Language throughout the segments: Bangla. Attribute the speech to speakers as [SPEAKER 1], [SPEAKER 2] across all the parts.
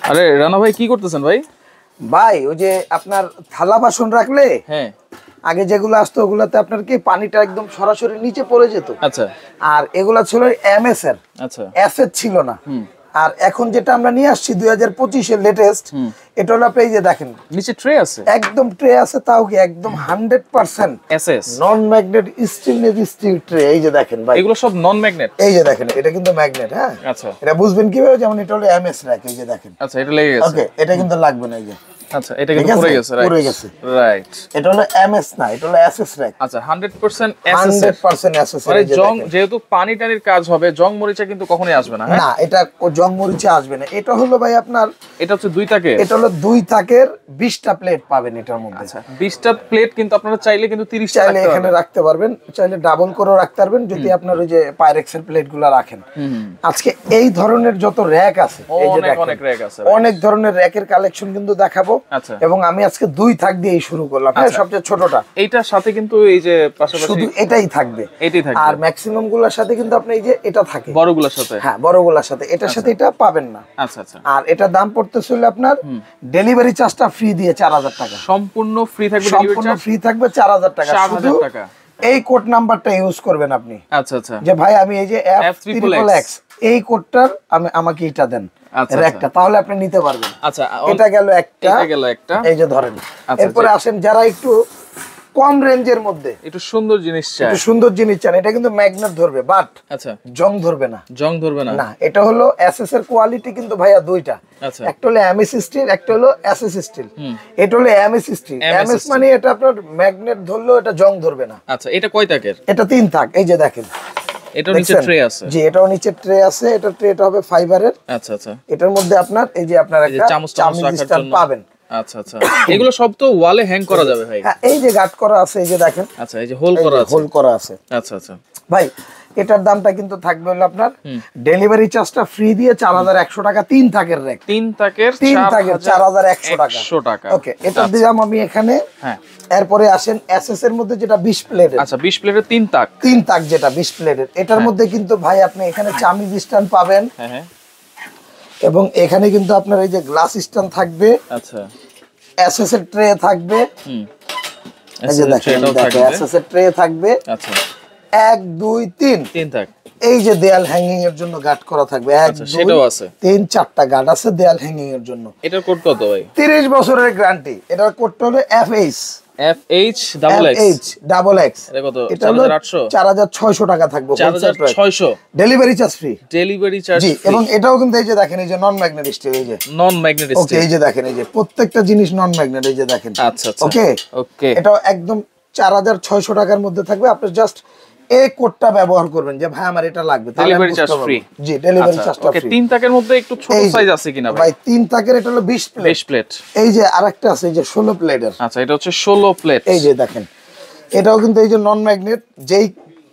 [SPEAKER 1] আরে রানা ভাই কি করতেছেন ভাই?
[SPEAKER 2] ভাই ওই যে আপনার থালা বাসন রাখলে
[SPEAKER 1] হ্যাঁ
[SPEAKER 2] আগে যেগুলো আসতো ওগুলাতে আপনার কি পানিটা একদম সরাসরি নিচে পড়ে যেত।
[SPEAKER 1] আচ্ছা
[SPEAKER 2] আর এগুলা ছিল এমএস এর,
[SPEAKER 1] আচ্ছা
[SPEAKER 2] এসএস ছিল না। আর এখন যেটা আমরা নিয়ে আসছি 2025 এর লেটেস্ট, এটা হলো আপনি এই যে দেখেন
[SPEAKER 1] নিচে ট্রে আছে,
[SPEAKER 2] একদম ট্রে আছে, তাও কি একদম 100%
[SPEAKER 1] এসএস
[SPEAKER 2] নন ম্যাগনেট স্টিল ট্রে। এই যে দেখেন ভাই,
[SPEAKER 1] এগুলো সব নন ম্যাগনেট।
[SPEAKER 2] এই যে দেখেন এটা কিন্তু ম্যাগনেট। হ্যাঁ
[SPEAKER 1] আচ্ছা
[SPEAKER 2] এটা বুঝবেন কিভাবে, যেমন এটা হলো এমএস রাখ, এই যে দেখেন।
[SPEAKER 1] আচ্ছা এটা লেগে গেছে।
[SPEAKER 2] ওকে এটা কিন্তু লাগবে না, এই যে
[SPEAKER 1] আচ্ছা এটা কিন্তু পড়ে গেছে, রাইট
[SPEAKER 2] পড়ে গেছে,
[SPEAKER 1] রাইট।
[SPEAKER 2] এটা হলো এমএস না, এটা হলো এসএস রাখ।
[SPEAKER 1] আচ্ছা 100% এসএস,
[SPEAKER 2] 100% এসএস।
[SPEAKER 1] মানে জং যেহেতু পানি টানির কাজ হবে, জং মরিচা কিন্তু কখনোই আসবে না।
[SPEAKER 2] না এটা জং মরিচা আসবে না। এটা হলো ভাই আপনার,
[SPEAKER 1] এটা হচ্ছে 2 তাকের,
[SPEAKER 2] এটা হলো 2 তাকের 20টা প্লেট পাবেন এটার মধ্যে।
[SPEAKER 1] আচ্ছা 20টা প্লেট, কিন্তু আপনারা চাইলে কিন্তু 30টা
[SPEAKER 2] চাইলে এখানে রাখতে পারবেন, চাইলে ডাবল করেও রাখতে পারবেন যদি আপনার ওই যে পাইরেক্সের প্লেটগুলো রাখেন। আজকে এই ধরনের যত র‍্যাক আছে, এই যে দেখেন
[SPEAKER 1] অনেক র‍্যাক আছে,
[SPEAKER 2] অনেক ধরনের র‍্যাকের কালেকশন কিন্তু দেখাবো।
[SPEAKER 1] আচ্ছা
[SPEAKER 2] এবং আমি আজকে 2 থাক দিয়েই শুরু করলাম। হ্যাঁ সবচেয়ে ছোটটা
[SPEAKER 1] এইটার সাথে কিন্তু এই যে পাশাপাশি
[SPEAKER 2] শুধু এটাই থাকবে,
[SPEAKER 1] এটাই থাকবে।
[SPEAKER 2] আর ম্যাক্সিমাম গুলোর সাথে কিন্তু আপনি এই যে এটা থাকে
[SPEAKER 1] বড়গুলোর সাথে।
[SPEAKER 2] হ্যাঁ বড়গুলোর সাথে, এটার সাথে এটা পাবেন না।
[SPEAKER 1] আচ্ছা আচ্ছা।
[SPEAKER 2] আর এটা দাম পড়তেছিল আপনার ডেলিভারি চার্জটা ফ্রি দিয়ে 4000 টাকা,
[SPEAKER 1] সম্পূর্ণ ফ্রি থাকবে,
[SPEAKER 2] সম্পূর্ণ ফ্রি থাকবে 4000 টাকা।
[SPEAKER 1] 4000 টাকা।
[SPEAKER 2] এই কোড নাম্বারটা ইউজ করবেন আপনি।
[SPEAKER 1] আচ্ছা আচ্ছা,
[SPEAKER 2] যে ভাই আমি এই যে F3XX এই কোডটার আমাকে এটা দেন একটা, তাহলে আপনি নিতে পারবেন।
[SPEAKER 1] আচ্ছা
[SPEAKER 2] এটা গেল একটা,
[SPEAKER 1] এটা গেল একটা,
[SPEAKER 2] এই যে ধরেন। এরপরে আসেন যারা একটু কম রেঞ্জের মধ্যে
[SPEAKER 1] একটু সুন্দর জিনিস চাই,
[SPEAKER 2] একটু সুন্দর জিনিস চান, এটা কিন্তু ম্যাগনেট ধরবে বাট
[SPEAKER 1] আচ্ছা
[SPEAKER 2] জং ধরবে না।
[SPEAKER 1] জং ধরবে না,
[SPEAKER 2] না এটা হলো এসএস এর কোয়ালিটি কিন্তু ভাইয়া দুইটা।
[SPEAKER 1] আচ্ছা
[SPEAKER 2] একটা হলো এমএস স্টিল, একটা হলো এসএস স্টিল। এটা হলো এমএস স্টিল। এমএস মানে এটা আপনার ম্যাগনেট ধরলেও এটা জং ধরবে না।
[SPEAKER 1] আচ্ছা এটা কয় তাকের?
[SPEAKER 2] এটা 3 থাক, এই যে দেখেন।
[SPEAKER 1] এটার নিচে ট্রে আছে?
[SPEAKER 2] জি এটাও নিচে ট্রে আছে। এটা ট্রেটা হবে ফাইবারের।
[SPEAKER 1] আচ্ছা আচ্ছা।
[SPEAKER 2] এটার মধ্যে আপনার এই যে আপনার একটা চামচ স্ট্যান্ড পাবেন।
[SPEAKER 1] আচ্ছা আচ্ছা, এগুলো সব তো ওয়ালে হ্যাং করা যাবে ভাই?
[SPEAKER 2] হ্যাঁ এই যে গার্ড করা আছে, এই যে দেখেন।
[SPEAKER 1] আচ্ছা এই যে হোল করা আছে,
[SPEAKER 2] হোল করা আছে।
[SPEAKER 1] আচ্ছা আচ্ছা
[SPEAKER 2] ভাই এটার দামটা কিন্তু থাকবে হলো আপনার ডেলিভারি চার্জটা ফ্রি দিয়ে 4100 টাকা। 3 থাকের র‍্যাক,
[SPEAKER 1] 3 তাকের
[SPEAKER 2] 4100 টাকা। ওকে এটা দিলাম আমি এখানে। হ্যাঁ এরপরে আসেন এসএস এর মধ্যে যেটা 20 প্লেটের।
[SPEAKER 1] আচ্ছা 20 প্লেটের 3 তাক
[SPEAKER 2] যেটা 20 প্লেটের, এটার মধ্যে কিন্তু ভাই আপনি এখানে চামিজ স্ট্যান্ড পাবেন।
[SPEAKER 1] হ্যাঁ হ্যাঁ।
[SPEAKER 2] এবং এখানে কিন্তু আপনার এই যে গ্লাস স্ট্যান্ড থাকবে।
[SPEAKER 1] আচ্ছা
[SPEAKER 2] এসএস এর ট্রে থাকবে। এই যে দেখেন এসএস এর ট্রে থাকবে।
[SPEAKER 1] আচ্ছা
[SPEAKER 2] 1 2 3
[SPEAKER 1] তাক।
[SPEAKER 2] এই যে দেয়াল হ্যাঙ্গিং এর জন্য গার্ড করা থাকবে। 1
[SPEAKER 1] সেটাও আছে,
[SPEAKER 2] 3 4টা গার্ড আছে দেয়াল হ্যাঙ্গিং এর জন্য।
[SPEAKER 1] এটার কোড কত ভাই?
[SPEAKER 2] 30 বছরের গ্যারান্টি। এটার কোডটা হলো FH ডাবল এক্স।
[SPEAKER 1] এটা কত?
[SPEAKER 2] এটা হলো 4600 টাকা থাকবে।
[SPEAKER 1] 4600
[SPEAKER 2] delivery charge free.
[SPEAKER 1] Delivery charge
[SPEAKER 2] জি। এবং এটাও কিন্তু এই যে দেখেন, এই যে নন ম্যাগনেট স্টিল, এই যে
[SPEAKER 1] নন ম্যাগনেট স্টিল।
[SPEAKER 2] ওকে এই যে দেখেন, এই যে প্রত্যেকটা জিনিস নন ম্যাগনেট, এই যে দেখেন।
[SPEAKER 1] আচ্ছা আচ্ছা
[SPEAKER 2] ওকে
[SPEAKER 1] ওকে,
[SPEAKER 2] এটাও একদম 4600 টাকার মধ্যে থাকবে। আপনি জাস্ট এই কোডটা ব্যবহার করবেন যে ভাই আমার এটা লাগবে,
[SPEAKER 1] ডেলিভারি চার্জ ফ্রি।
[SPEAKER 2] জি ডেলিভারি চার্জটা ফ্রি।
[SPEAKER 1] ওকে 3 তাকের মধ্যে একটু ছোট সাইজ আছে কিনা
[SPEAKER 2] ভাই? 3 তাকের এটা হলো 20 প্লেট। এই যে আরেকটা আছে এই যে 16 প্লেটের।
[SPEAKER 1] আচ্ছা এটা হচ্ছে 16 প্লেট।
[SPEAKER 2] এই যে দেখেন এটাও কিন্তু এই যে নন ম্যাগনেট, যেই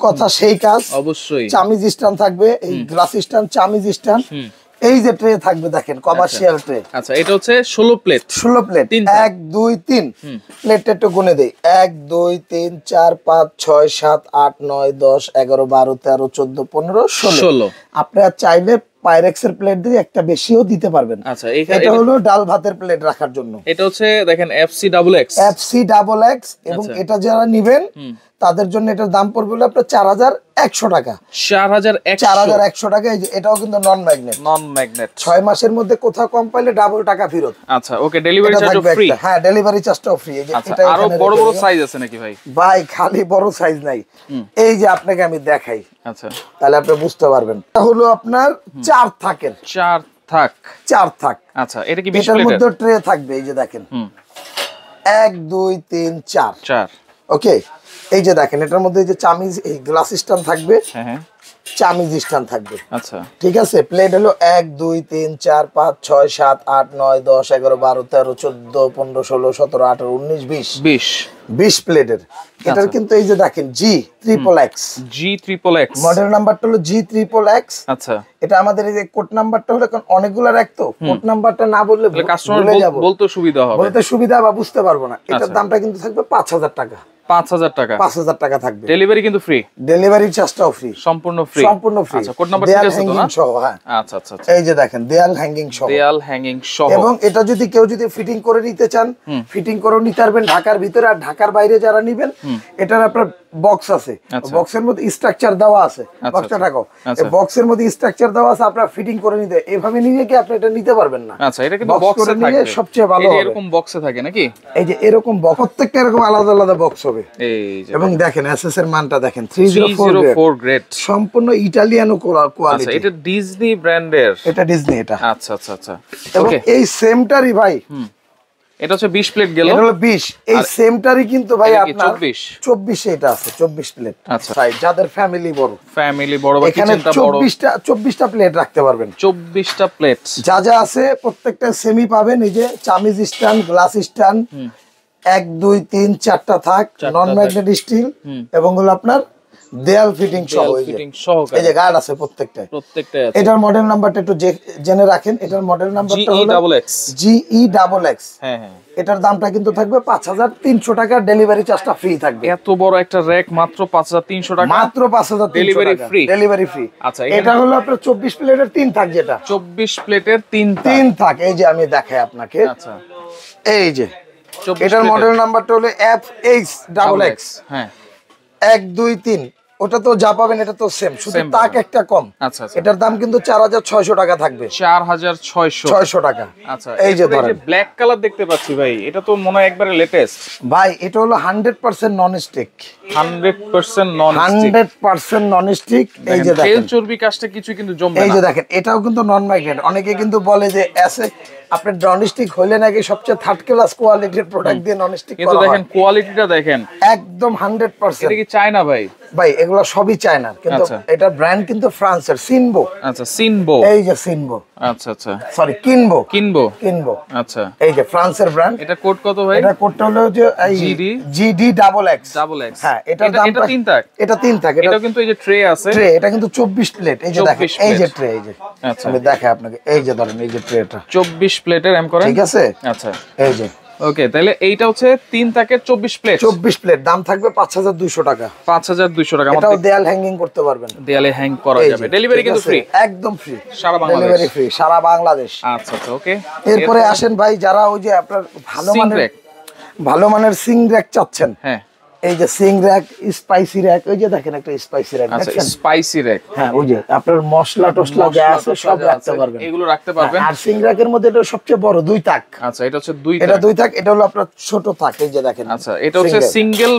[SPEAKER 2] কথা সেই কাজ।
[SPEAKER 1] অবশ্যই
[SPEAKER 2] চামিজ স্ট্যান্ড থাকবে, এই গ্লাস স্ট্যান্ড, চামিজ স্ট্যান্ড। এই যে ট্রে থাকবে দেখেন, কমার্শিয়াল ট্রে।
[SPEAKER 1] আচ্ছা এটা হচ্ছে 16 প্লেট।
[SPEAKER 2] 16 প্লেট। 1 2 3 প্লেটটা একটু গুনে দেই। 1 2 3 4 5 6 7 8 9 10 11 12 13 14 15 16। আপনারা চাইলে পাইরেক্সের প্লেট দিয়ে একটা বেশিও দিতে পারবেন।
[SPEAKER 1] আচ্ছা
[SPEAKER 2] এটা হলো ডাল ভাতের প্লেট রাখার জন্য।
[SPEAKER 1] এটা হচ্ছে দেখেন FC XX।
[SPEAKER 2] এবং এটা যারা নেবেন তাদের জন্য এটার দাম পড়বে হলো আপনার 4100 টাকা। 4100 টাকা। এটাও কিন্তু নন ম্যাগনেট। 6 মাসের মধ্যে কোথাও কম পাইলে ডাবল টাকা ফেরত।
[SPEAKER 1] আচ্ছা ওকে, ডেলিভারি চার্জও ফ্রি।
[SPEAKER 2] হ্যাঁ ডেলিভারি চার্জটাও ফ্রি। এই যে
[SPEAKER 1] এটা আরো বড় বড় সাইজ আছে নাকি ভাই?
[SPEAKER 2] ভাই খালি বড় সাইজ নাই, এই যে আপনাকে আমি দেখাই।
[SPEAKER 1] আচ্ছা
[SPEAKER 2] তাহলে আপনি বুঝতে পারবেন। এটা হলো আপনার 4 থাকের।
[SPEAKER 1] 4 থাক। আচ্ছা এটা কি 20 প্লেটের?
[SPEAKER 2] এটার মধ্যে ট্রে থাকবে, এই যে দেখেন। 1 2 3 4। ওকে এই যে দেখেন এটার মধ্যে এই যে চামিজ, এই গ্লাস স্ট্যান্ড থাকবে। হ্যাঁ হ্যাঁ, চামিজ স্ট্যান্ড থাকবে। আচ্ছা ঠিক আছে। প্লেট হলো 1 2 3 4 5 6 7 8 9 10 11 12 13 14 15 16 17 18 19 20 প্লেটের। এটার কিন্তু এই যে দেখেন G XXX মডেল নাম্বারটা হলো G XXX। আচ্ছা এটা আমাদের এই যে কোড নাম্বারটা হলো, কারণ অনেকগুলো রাখতো, কোড নাম্বারটা না বললে কাস্টমার বলতে সুবিধা হবে, বলতে সুবিধা বা বুঝতে পারবো না। এটার দামটা কিন্তু থাকবে 5000 টাকা।
[SPEAKER 1] 5000 টাকা,
[SPEAKER 2] 5000 টাকা থাকবে।
[SPEAKER 1] ডেলিভারি কিন্তু ফ্রি,
[SPEAKER 2] ডেলিভারি চার্জটাও ফ্রি,
[SPEAKER 1] সম্পূর্ণ ফ্রি,
[SPEAKER 2] সম্পূর্ণ ফ্রি।
[SPEAKER 1] আচ্ছা কোড নাম্বার ঠিক আছে তো না?
[SPEAKER 2] সহ, হ্যাঁ।
[SPEAKER 1] আচ্ছা আচ্ছা আচ্ছা,
[SPEAKER 2] এই যে দেখেন দেয়াল হ্যাঙ্গিং সহ,
[SPEAKER 1] দেয়াল হ্যাঙ্গিং সহ।
[SPEAKER 2] এবং এটা যদি কেউ যদি ফিটিং করে নিতে চান, ফিটিং করে নিতে পারবেন ঢাকার ভিতরে, আর ঢাকার বাইরে যারা নেবেন এটার আপনার বক্স আছে, বক্সের মধ্যে স্ট্রাকচার দেওয়া আছে, বক্সটা ঢাকাও, এই বক্সের মধ্যে স্ট্রাকচার দেওয়া আছে, আপনার ফিটিং করে নিতে, এভাবে নিয়ে কি আপনি এটা নিতে পারবেন না।
[SPEAKER 1] আচ্ছা, এটা কিন্তু বক্সে থাকে,
[SPEAKER 2] সবচেয়ে ভালো
[SPEAKER 1] এই যে
[SPEAKER 2] হবে।
[SPEAKER 1] এরকম বক্সে থাকে নাকি?
[SPEAKER 2] এই যে এরকম প্রত্যেকটা এরকম আলাদা আলাদা বক্স হবে।
[SPEAKER 1] এই যে
[SPEAKER 2] এবং দেখেন এসএস এর মানটা দেখেন 304
[SPEAKER 1] গ্রেড,
[SPEAKER 2] সম্পূর্ণ ইটালিয়ানো
[SPEAKER 1] আচ্ছা
[SPEAKER 2] কোয়ালিটি।
[SPEAKER 1] এটা ডিজনি ব্র্যান্ডের,
[SPEAKER 2] এটা ডিজনি, এটা
[SPEAKER 1] আচ্ছা আচ্ছা আচ্ছা।
[SPEAKER 2] এবং
[SPEAKER 1] ওকে,
[SPEAKER 2] এই সেমটারই ভাই,
[SPEAKER 1] এটা হচ্ছে 20 প্লেট গেল,
[SPEAKER 2] এটা হলো 20, এই সেমটারই কিন্তু ভাই
[SPEAKER 1] এটা কি
[SPEAKER 2] আপনার
[SPEAKER 1] 24?
[SPEAKER 2] এটা আছে 24 প্লেট।
[SPEAKER 1] আচ্ছা,
[SPEAKER 2] ভাই যাদের ফ্যামিলি বড়,
[SPEAKER 1] ফ্যামিলি বড় বা
[SPEAKER 2] এখানে
[SPEAKER 1] কিচেনটা বড়,
[SPEAKER 2] 24টা প্লেট রাখতে পারবেন।
[SPEAKER 1] 24টা প্লেট
[SPEAKER 2] যা যা আছে প্রত্যেকটা সেমি পাবেন। এই যে চামিজ স্ট্যান্ড, গ্লাস স্ট্যান্ড 1 2 3 4টা থাক, নন ম্যাগনেট স্টিল, এবং হলো আপনার দেয়াল ফিটিং সহ। এই যে গার্ড আছে প্রত্যেকটা, এটার মডেল নাম্বারটা একটু জেনে রাখেন। এটার মডেল নাম্বারটা হলো GE XX।
[SPEAKER 1] হ্যাঁ হ্যাঁ,
[SPEAKER 2] এটার দামটা কিন্তু থাকবে 5300 টাকা, ডেলিভারি চার্জটা ফ্রি থাকবে।
[SPEAKER 1] এত বড় একটা র‍্যাক মাত্র 5300 টাকা,
[SPEAKER 2] মাত্র 5300
[SPEAKER 1] ডেলিভারি ফ্রি,
[SPEAKER 2] ডেলিভারি ফ্রি।
[SPEAKER 1] আচ্ছা,
[SPEAKER 2] এটা হলো আপনার 24 প্লেটের 3 থাক, যেটা
[SPEAKER 1] 24 প্লেটের 3
[SPEAKER 2] থাক। এই যে আমি দেখাই আপনাকে,
[SPEAKER 1] আচ্ছা
[SPEAKER 2] এই যে এটার মডেল নাম্বারটা হলো FX XX।
[SPEAKER 1] হ্যাঁ,
[SPEAKER 2] 1 2 3, ওটা তো যা পাবেন এটা তো সেম, শুধু তাক একটা কম।
[SPEAKER 1] আচ্ছা আচ্ছা,
[SPEAKER 2] এটার দাম কিন্তু 4600 টাকা থাকবে,
[SPEAKER 1] 4600
[SPEAKER 2] টাকা।
[SPEAKER 1] আচ্ছা,
[SPEAKER 2] এই যে ধরেন
[SPEAKER 1] ব্ল্যাক কালার দেখতে পাচ্ছি ভাই, এটা তো মনে হয় একবারে লেটেস্ট
[SPEAKER 2] ভাই। এটা হলো 100% non stick,
[SPEAKER 1] 100% non stick,
[SPEAKER 2] 100% non stick. এই যে
[SPEAKER 1] তেল
[SPEAKER 2] দেখেন
[SPEAKER 1] চর্বি কাজটা কিছু কিন্তু জমবে না।
[SPEAKER 2] এই যে দেখেন এটাও কিন্তু নন ম্যাগনেট। অনেকে কিন্তু বলে যে এসে আপনার নন স্টিক হইলে নাকি সবচেয়ে থার্ড ক্লাস কোয়ালিটির প্রোডাক্ট দিয়ে নন স্টিক করা হয়,
[SPEAKER 1] কিন্তু দেখেন কোয়ালিটিটা দেখেন
[SPEAKER 2] একদম 100%।
[SPEAKER 1] এটা কি চায়না ভাই?
[SPEAKER 2] ভাই এগুলো সবই চায়না, কিন্তু এটা ব্র্যান্ড কিন্তু ফ্রান্সের, সিনবো।
[SPEAKER 1] আচ্ছা, সিনবো,
[SPEAKER 2] এই যে সিনবো,
[SPEAKER 1] আচ্ছা আচ্ছা,
[SPEAKER 2] সরি কিনবো,
[SPEAKER 1] কিনবো, আচ্ছা।
[SPEAKER 2] এই যে ফ্রান্সের ব্র্যান্ড।
[SPEAKER 1] এটা কোড কত ভাই?
[SPEAKER 2] এটা কোডটা হলো যে GD XX। হ্যাঁ, এটার দাম
[SPEAKER 1] এটা 3 টাক,
[SPEAKER 2] এটা 3 টাক।
[SPEAKER 1] এটা কিন্তু এই যে ট্রে আছে,
[SPEAKER 2] ট্রে, এটা কিন্তু 24 প্লেট। এই যে দেখেন, এই যে ট্রে, এই যে
[SPEAKER 1] আচ্ছা
[SPEAKER 2] আমি দেখাই আপনাকে। এই যে ধরেন এই যে ট্রেটা
[SPEAKER 1] 24 প্লেটের এম করেন,
[SPEAKER 2] ঠিক আছে?
[SPEAKER 1] আচ্ছা,
[SPEAKER 2] এই যে
[SPEAKER 1] ওকে, তাহলে এইটা হচ্ছে 3 টাকের 24 প্লেট,
[SPEAKER 2] 24 প্লেট, দাম থাকবে 5200 টাকা,
[SPEAKER 1] 5200 টাকা।
[SPEAKER 2] এটাও দেয়াল হ্যাঙ্গিং করতে পারবেন,
[SPEAKER 1] দেয়ালে হ্যাং করা যাবে, ডেলিভারি কিন্তু ফ্রি,
[SPEAKER 2] একদম ফ্রি,
[SPEAKER 1] সারা বাংলাদেশ,
[SPEAKER 2] ডেলিভারি ফ্রি সারা বাংলাদেশ।
[SPEAKER 1] আচ্ছা আচ্ছা, ওকে।
[SPEAKER 2] এরপরে আসেন ভাই, যারা ওই যে আপনার ভালো মানের সিং র‍্যাক চাচ্ছেন,
[SPEAKER 1] হ্যাঁ,
[SPEAKER 2] এই যে সিং র‍্যাক, স্পাইসি র‍্যাক, ওই যে দেখেন একটা স্পাইসি র‍্যাক,
[SPEAKER 1] আচ্ছা স্পাইসি র‍্যাক,
[SPEAKER 2] হ্যাঁ ওই যে আপনার মশলা টসলা যা আছে সব রাখতে পারবেন,
[SPEAKER 1] এগুলো রাখতে পারবেন।
[SPEAKER 2] আর সিং র‍্যাকের মধ্যে এটা সবচেয়ে বড় 2 তাক।
[SPEAKER 1] আচ্ছা, এটা হচ্ছে 2
[SPEAKER 2] এটা 2 তাক, এটা হলো আপনার ছোট তাক। এই যে দেখেন,
[SPEAKER 1] আচ্ছা, এটা হচ্ছে সিঙ্গেল,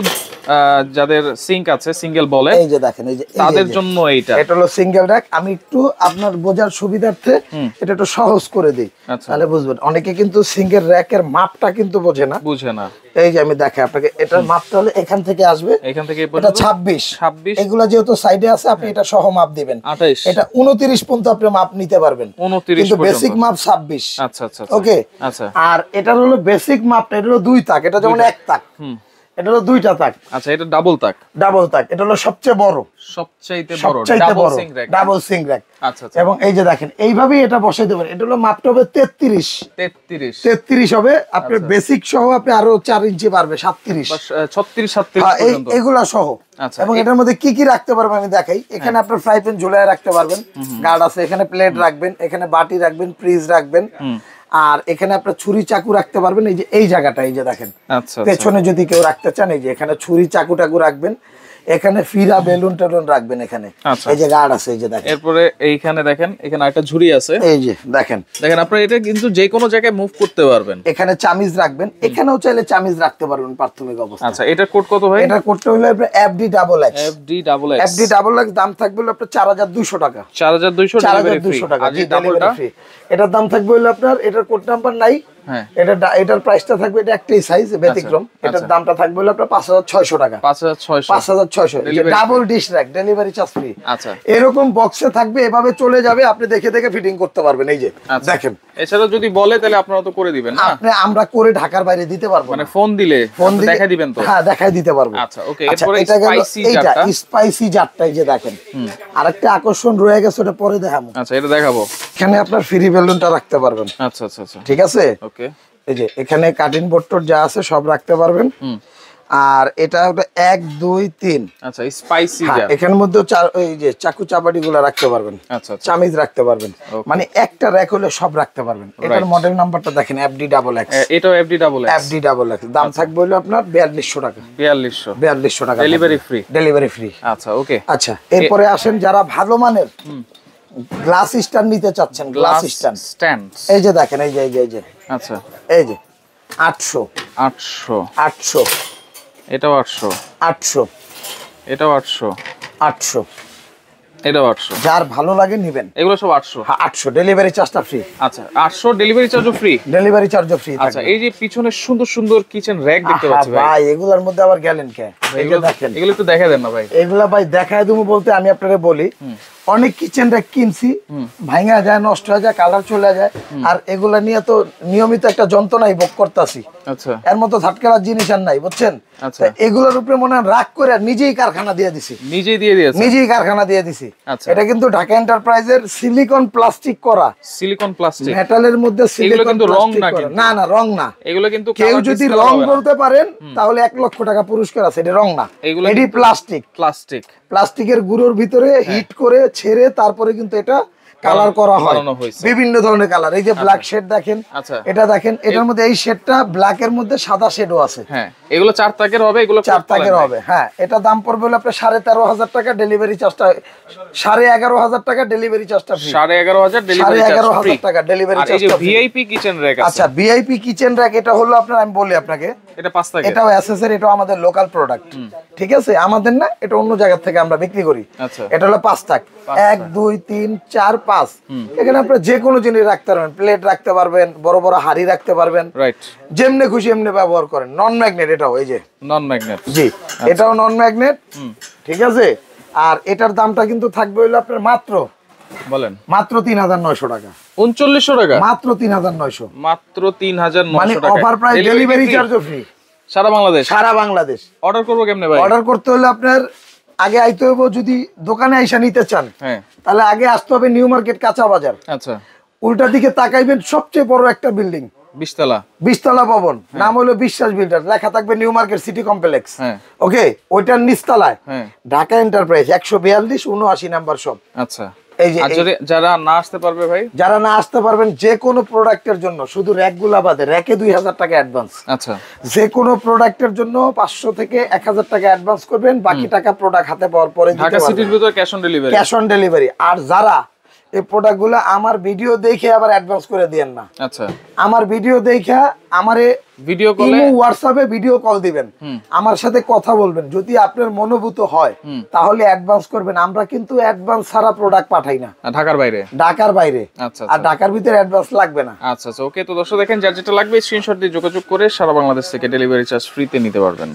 [SPEAKER 1] যাদের সিঙ্ক আছে, সিঙ্গেল বলে,
[SPEAKER 2] এই যে দেখেন, এই যে
[SPEAKER 1] তাদের জন্য এইটা।
[SPEAKER 2] এটা হলো সিঙ্গেল র‍্যাক। আমি একটু আপনার বোঝার সুবিধার্থে এটা একটু সহজ করে দিই, তাহলে বুঝবেন। অনেকে কিন্তু সিঙ্গেল র‍্যাকের মাপটা কিন্তু বোঝে না। এই যে আমি দেখাই আপনাকে, এটার মাপটা হলো এখান থেকে আসবে,
[SPEAKER 1] এখান থেকে
[SPEAKER 2] এটা 26। এগুলা যেহেতু সাইডে আছে, আপনি এটা সহ মাপ দিবেন।
[SPEAKER 1] 28,
[SPEAKER 2] এটা 29 পর্যন্ত আপনি মাপ নিতে পারবেন,
[SPEAKER 1] 29
[SPEAKER 2] কিন্তু বেসিক মাপ 26।
[SPEAKER 1] আচ্ছা আচ্ছা,
[SPEAKER 2] ওকে।
[SPEAKER 1] আচ্ছা,
[SPEAKER 2] আর এটার হলো বেসিক মাপটা, এটা হলো 2 তাক, এটা যেমন 1 তাক, এটা হলো 2টা তাক।
[SPEAKER 1] আচ্ছা, এটা ডাবল তাক,
[SPEAKER 2] এটা হলো সবচেয়ে বড়,
[SPEAKER 1] সবচাইতে বড়
[SPEAKER 2] ডাবল সিং র‍্যাক।
[SPEAKER 1] আচ্ছা,
[SPEAKER 2] এবং এই যে দেখেন এইভাবেই এটা বসাই দেবেন। এটা হলো মাপটা হবে 33 হবে। আপনার বেসিক সহ আপনি আরো 4 ইঞ্চি পারবে, 37
[SPEAKER 1] পর্যন্ত,
[SPEAKER 2] এগুলা সহ। এবং এটার মধ্যে কি কি রাখতে পারবেন আমি দেখাই। এখানে আপনার ফ্রাই প্যান ঝুলায় রাখতে পারবেন, গার্ড আছে, এখানে প্লেট রাখবেন, এখানে বাটি রাখবেন, ফ্রিজ রাখবেন, আর এখানে আপনার ছুরি চাকু রাখতে পারবেন। এই যে এই জায়গাটা, এই যে দেখেন পেছনে যদি কেউ রাখতে চান, এই যে এখানে ছুরি চাকু টাকু রাখবেন, এখানে ফিরা বেলুন টেলুন রাখবেন এখানে। এই যে গার্ড আছে, এই যে দেখেন।
[SPEAKER 1] এরপরে এইখানে দেখেন, এখানে একটা ঝুড়ি আছে,
[SPEAKER 2] এই যে দেখেন,
[SPEAKER 1] আপনারা এটা কিন্তু যে কোনো জায়গায় মুভ করতে পারবেন।
[SPEAKER 2] এখানে চামিজ রাখবেন, এখানেও চাইলে চামিজ রাখতে পারবেন প্রাথমিক অবস্থা।
[SPEAKER 1] আচ্ছা, এটা কোড কত ভাই?
[SPEAKER 2] এটা কোডটা হলো FD XX। দাম থাকবে হলো আপনার 4200 টাকা,
[SPEAKER 1] 4200
[SPEAKER 2] টাকা, ডেলিভারি ফ্রি। এটার দাম থাকবে হলো আপনার, এটার কোড নাম্বার নাই, এটার প্রাইসটা থাকবে, এটা একটাই সাইজ ব্যতিক্রম, এটার দামটা থাকবে হলো আপনার 5600 টাকা, 5600। Double dish rack, delivery charge free.
[SPEAKER 1] আচ্ছা,
[SPEAKER 2] এরকম বক্সে থাকবে, এভাবে চলে যাবে, আপনি দেখে দেখে ফিটিং করতে পারবেন। এই যে দেখেন,
[SPEAKER 1] এছাড়া যদি বলে তাহলে আপনারা তো করে দিবেন না?
[SPEAKER 2] আমরা করে ঢাকার বাইরে দিতে পারবো,
[SPEAKER 1] মানে ফোন দিলে দেখাই দিবেন তো? হ্যাঁ, দেখাই দিতে পারবো। আচ্ছা, ওকে। এরপরে
[SPEAKER 2] স্পাইসি জারটা, এই যে দেখেন, আরেকটা আকর্ষণ রয়ে গেছে, ওটা পরে দেখাবো।
[SPEAKER 1] আচ্ছা, এটা দেখাবো।
[SPEAKER 2] এখানে আপনার ফ্রি বেলুনটা রাখতে পারবেন।
[SPEAKER 1] আচ্ছা আচ্ছা আচ্ছা,
[SPEAKER 2] ঠিক আছে, ওকে। এই যে এখানে কাটিং বোর্ড টোর যা আছে সব রাখতে পারবেন। আর এটা হলো 1 2 3।
[SPEAKER 1] আচ্ছা স্পাইসি
[SPEAKER 2] হ্যাঁ, এখানের মধ্যে এই যে চাকু চাপাটি গুলো রাখতে পারবেন,
[SPEAKER 1] আচ্ছা
[SPEAKER 2] চামিজ রাখতে পারবেন, মানে একটা র‍্যাক হলে সব রাখতে পারবেন। এটার মডেল নাম্বারটা দেখেন FD XX।
[SPEAKER 1] এটাও FD XX।
[SPEAKER 2] FD XX দাম থাকবে হলো আপনার 4200 টাকা। 4200 টাকা ডেলিভারি ফ্রি।
[SPEAKER 1] আচ্ছা ওকে।
[SPEAKER 2] আচ্ছা এরপরে আসেন যারা ভালো মানের গ্লাস স্ট্যান্ড নিতে চাচ্ছেন, গ্লাস স্ট্যান্ড এই যে দেখেন, এই যে
[SPEAKER 1] আচ্ছা
[SPEAKER 2] এই যে 800
[SPEAKER 1] এটাও 800 এটাও 800 এটাও 800।
[SPEAKER 2] যার ভালো লাগে নেবেন,
[SPEAKER 1] এগুলো সব 800।
[SPEAKER 2] হ্যাঁ 800 ডেলিভারি চার্জটা ফ্রি।
[SPEAKER 1] আচ্ছা 800 ডেলিভারি চার্জও ফ্রি।
[SPEAKER 2] ডেলিভারি চার্জও ফ্রি।
[SPEAKER 1] আচ্ছা এই যে পিছনে সুন্দর সুন্দর কিচেন র‍্যাক দেখতে পাচ্ছি ভাই,
[SPEAKER 2] ভাই এগুলোর মধ্যে আবার গেলেন কে?
[SPEAKER 1] এগুলো দেখেন, এগুলো একটু দেখায় দেন না ভাই।
[SPEAKER 2] এগুলা ভাই দেখায় দেবো বলতে আমি আপনাকে বলি, অনেক কিচেন র‍্যাক কিনছি, ভাঙা যায়, নষ্ট হয়ে যায়, কালার চলে যায়, আর এগুলা নিয়ে তো নিয়মিত একটা যন্ত্রণাই ভোগ করতেছি।
[SPEAKER 1] আচ্ছা
[SPEAKER 2] এর মতো ঝাটকার জিনিস আর নাই, বুঝছেন?
[SPEAKER 1] আচ্ছা
[SPEAKER 2] এগুলোর উপরে মনে হয় রাগ করে নিজেই কারখানা দিয়ে দিছি, নিজেই কারখানা দিয়ে দিছি।
[SPEAKER 1] আচ্ছা
[SPEAKER 2] এটা কিন্তু ঢাকা এন্টারপ্রাইজের সিলিকন প্লাস্টিক করা,
[SPEAKER 1] সিলিকন প্লাস্টিক
[SPEAKER 2] মেটালের মধ্যে সিলিকন
[SPEAKER 1] কিন্তু রং না,
[SPEAKER 2] না না রং না।
[SPEAKER 1] এগুলো কিন্তু
[SPEAKER 2] কেউ যদি রং করতে পারেন তাহলে 1 লক্ষ টাকা পুরস্কার আছে। এটা রং না, এটি প্লাস্টিকের গুঁড়োর ভিতরে হিট করে ছেড়ে তারপরে কিন্তু এটা কালার করা হয়, বিভিন্ন ধরনের কালার। এই যে ব্ল্যাক শেড দেখেন, এটা দেখেন, এটার মধ্যে এই শেডটা ব্ল্যাক এর মধ্যে সাদা শেডও আছে।
[SPEAKER 1] হ্যাঁ এগুলো 4 তাকের হবে, এগুলো
[SPEAKER 2] 4 তাকের হবে। হ্যাঁ এটা দাম পড়বে হলো আপনার 13,500 টাকা, ডেলিভারি চার্জটা 11,500 টাকা, ডেলিভারি চার্জটা ফ্রি। 11,500 টাকা ডেলিভারি চার্জ।
[SPEAKER 1] এই যে ভিআইপি কিচেন র‍্যাক আছে।
[SPEAKER 2] আচ্ছা ভিআইপি কিচেন র‍্যাক এটা হলো আপনার, আমি বলি আপনাকে,
[SPEAKER 1] এটা 5 তাকের।
[SPEAKER 2] এটাও এসএসএর, এটাও আমাদের লোকাল প্রোডাক্ট, ঠিক আছে? আমাদের না, এটা অন্য জায়গা থেকে আমরা বিক্রি করি।
[SPEAKER 1] আচ্ছা
[SPEAKER 2] এটা হলো 5 তাক, 1 2 3 4 5। এখানে আপনি যে কোনো জিনিস রাখতে পারবেন, প্লেট রাখতে পারবেন, বড় বড় হাড়ি রাখতে পারবেন, রাইট, যেমনে খুশি এমনি ব্যবহার করেন। নন ম্যাগনেট এটাও, এই যে নন ম্যাগনেট, জি এটাও নন ম্যাগনেট, ঠিক আছে? আর এটার দামটা কিন্তু থাকবে হলো আপনার মাত্র 3,900 টাকা। 3900 টাকা মাত্র 3,900, মাত্র 3,900 মানে অফার প্রাইস, ডেলিভারি চার্জও ফ্রি সারা বাংলাদেশ। অর্ডার করব কেমনে ভাই? অর্ডার করতে হলে আপনার আগে আইতে হবে, যদি দোকানে আইসা নিতে চান তাহলে আগে আসতে হবে নিউ মার্কেট কাঁচা বাজার। আচ্ছা উল্টা দিকে তাকাইবেন, সবচেয়ে বড় একটা বিল্ডিং, 20 তলা ভবন, নাম হলো বিশ্বাস বিল্ডার, লেখা থাকবে নিউ মার্কেট সিটি কমপ্লেক্স। ওকে, ওইটার নিচতলায় ঢাকা এন্টারপ্রাইজ 142 79 নাম্বার শপ। আচ্ছা এই যে যারা না আসতে পারবে ভাই, যারা না আসতে পারবেন, যে কোনো প্রোডাক্টের জন্য শুধু র‍্যাকগুলা বাদে, র‍্যাকে 2,000 টাকা অ্যাডভান্স। আচ্ছা যে কোনো প্রোডাক্টের জন্য 500 থেকে 1,000 টাকা অ্যাডভান্স করবেন, বাকি টাকা প্রোডাক্ট হাতে পাওয়ার পরে দিতে পারবেন। ঢাকা সিটির ভিতর ক্যাশ অন ডেলিভারি। আর যারা এই প্রোডাক্টগুলো আমার ভিডিও দেখে আবার অ্যাডভান্স করে দিয়েন না। আচ্ছা আমার ভিডিও দেখে আমারে ভিডিও কলে, হোয়াটসঅ্যাপে ভিডিও কল দিবেন, আমার সাথে কথা বলবেন, যদি আপনার মনোভূত হয় তাহলে অ্যাডভান্স করবেন। আমরা কিন্তু অ্যাডভান্স ছাড়া প্রোডাক্ট পাঠাই না ঢাকার বাইরে। আচ্ছা আর ঢাকার ভিতরে অ্যাডভান্স লাগবে না। আচ্ছা ওকে। তো দর্শক দেখেন, যার যেটা লাগবে স্ক্রিনশট দিয়ে যোগাযোগ করে সারা বাংলাদেশ থেকে ডেলিভারি চার্জ ফ্রিতে নিতে পারবেন।